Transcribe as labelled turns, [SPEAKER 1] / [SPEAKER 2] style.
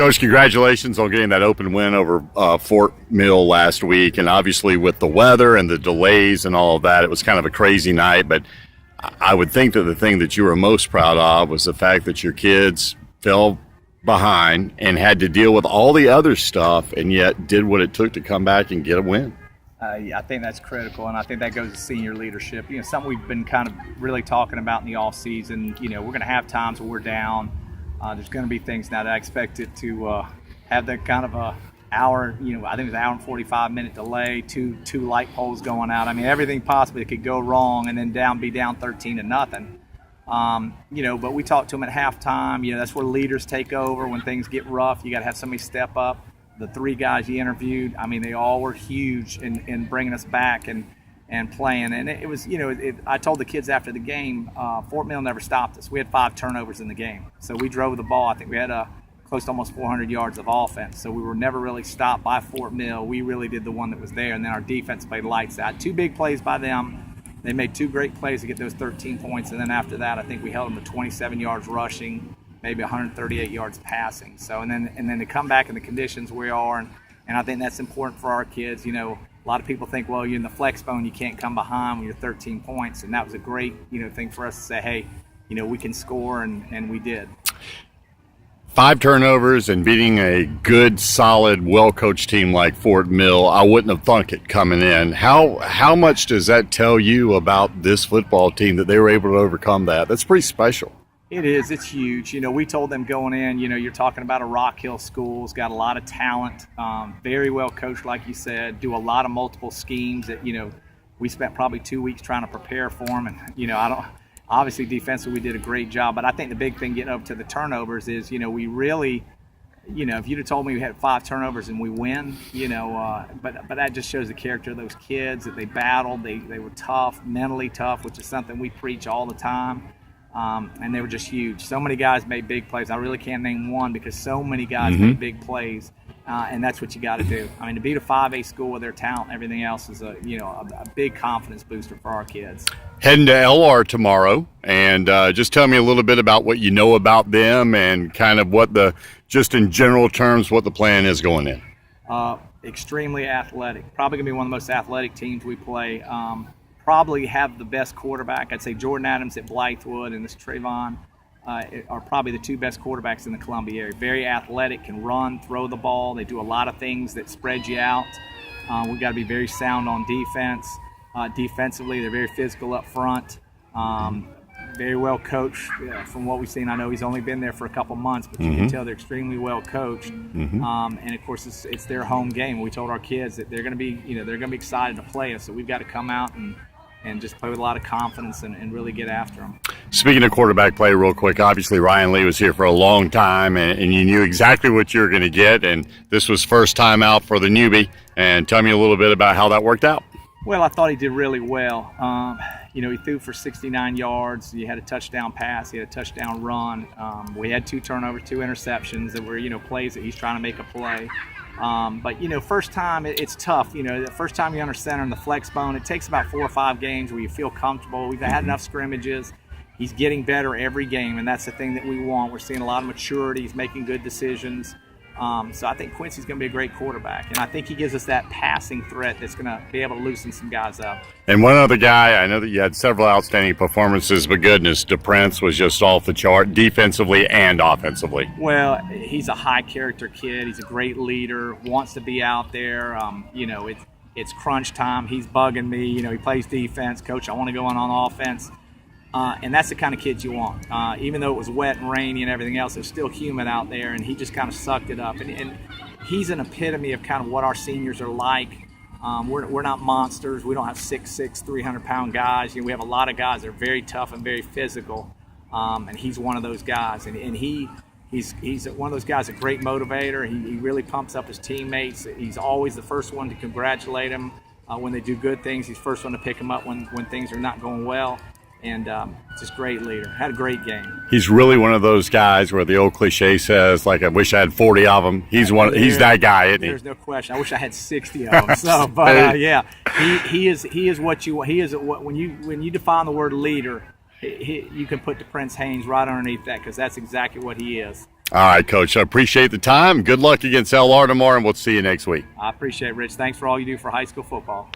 [SPEAKER 1] Coach, congratulations on getting that open win over Fort Mill last week. And obviously with the weather and the delays and all of that, it was kind of a crazy night. But I would think that the thing that you were most proud of was the fact that your kids fell behind and had to deal with all the other stuff and yet did what it took to come back and get a win.
[SPEAKER 2] Yeah, I think that's critical, and I think that goes to senior leadership. Something we've been kind of really talking about in the off season. We're going to have times where we're down. There's going to be things now that I expect it to have that kind of a hour. I think it was an hour and 45-minute delay. Two light poles going out. I mean, everything possibly could go wrong, and then be down 13-0. But we talked to them at halftime. That's where leaders take over when things get rough. You got to have somebody step up. The 3 guys you interviewed, I mean, they all were huge in bringing us back and playing. And it was, I told the kids after the game, Fort Mill never stopped us. We had 5 turnovers in the game. So we drove the ball. I think we had close to almost 400 yards of offense. So we were never really stopped by Fort Mill. We really did the one that was there. And then our defense played lights out. 2 big plays by them. They made 2 great plays to get those 13 points. And then after that, I think we held them to 27 yards rushing, maybe 138 yards passing. So and then to come back in the conditions we are, and I think that's important for our kids. A lot of people think, well, you're in the flex bone, you can't come behind when you're 13 points, and that was a great thing for us to say, hey, we can score, and we did.
[SPEAKER 1] 5 turnovers and beating a good, solid, well-coached team like Fort Mill, I wouldn't have thunk it coming in. How much does that tell you about this football team that they were able to overcome that? That's pretty special.
[SPEAKER 2] It is. It's huge. We told them going in, you're talking about a Rock Hill school. It's got a lot of talent, very well coached, like you said, do a lot of multiple schemes that, we spent probably 2 weeks trying to prepare for them. And, obviously defensively we did a great job. But I think the big thing getting over to the turnovers is, we really, if you'd have told me we had 5 turnovers and we win, but that just shows the character of those kids, that they battled. They were tough, mentally tough, which is something we preach all the time. And they were just huge. So many guys made big plays. I really can't name one because so many guys made big plays, and that's what you got to do. I mean, to beat a 5A school with their talent and everything else is a big confidence booster for our kids.
[SPEAKER 1] Heading to LR tomorrow, and just tell me a little bit about what you know about them and kind of just in general terms, what the plan is going in.
[SPEAKER 2] Extremely athletic. Probably going to be one of the most athletic teams we play. Probably have the best quarterback. I'd say Jordan Adams at Blythewood and this Trayvon are probably the 2 best quarterbacks in the Columbia area. Very athletic, can run, throw the ball. They do a lot of things that spread you out. We've got to be very sound on defense. Defensively, they're very physical up front. Very well coached. From what we've seen, I know he's only been there for a couple months, but you can tell they're extremely well coached. And of course, it's their home game. We told our kids that they're going to be excited to play us. So we've got to come out and just play with a lot of confidence and really get after them.
[SPEAKER 1] Speaking of quarterback play real quick, obviously Ryan Lee was here for a long time, and you knew exactly what you were going to get, and this was first time out for the newbie. And tell me a little bit about how that worked out.
[SPEAKER 2] Well, I thought he did really well. He threw for 69 yards. He had a touchdown pass. He had a touchdown run. We had 2 turnovers, 2 interceptions that were, plays that he's trying to make a play. But, first time it's tough. The first time you're under center in the flex bone, it takes about 4 or 5 games where you feel comfortable. We've had enough scrimmages. He's getting better every game, and that's the thing that we want. We're seeing a lot of maturity. He's making good decisions. So I think Quincy's going to be a great quarterback, and I think he gives us that passing threat that's going to be able to loosen some guys up.
[SPEAKER 1] And one other guy, I know that you had several outstanding performances, but goodness, DePrince was just off the chart defensively and offensively.
[SPEAKER 2] Well, he's a high-character kid. He's a great leader, wants to be out there. It's crunch time. He's bugging me. He plays defense. Coach, I want to go on offense. And that's the kind of kid you want. Even though it was wet and rainy and everything else, it was still humid out there, and he just kind of sucked it up. And he's an epitome of kind of what our seniors are like. We're not monsters. We don't have 6'6", 300-pound guys. We have a lot of guys that are very tough and very physical, and he's one of those guys. And he's one of those guys, a great motivator. He really pumps up his teammates. He's always the first one to congratulate them when they do good things. He's the first one to pick them up when things are not going well. And just great leader. Had a great game.
[SPEAKER 1] He's really one of those guys where the old cliche says, like, I wish I had 40 of them. He's that guy, isn't he?
[SPEAKER 2] There's no question. I wish I had 60 of them. So, but yeah, he is what you want. He is what when you define the word leader, you can put the Prince Haynes right underneath that because that's exactly what he is.
[SPEAKER 1] All right, Coach. I appreciate the time. Good luck against LR tomorrow, and we'll see you next week.
[SPEAKER 2] I appreciate it, Rich. Thanks for all you do for high school football.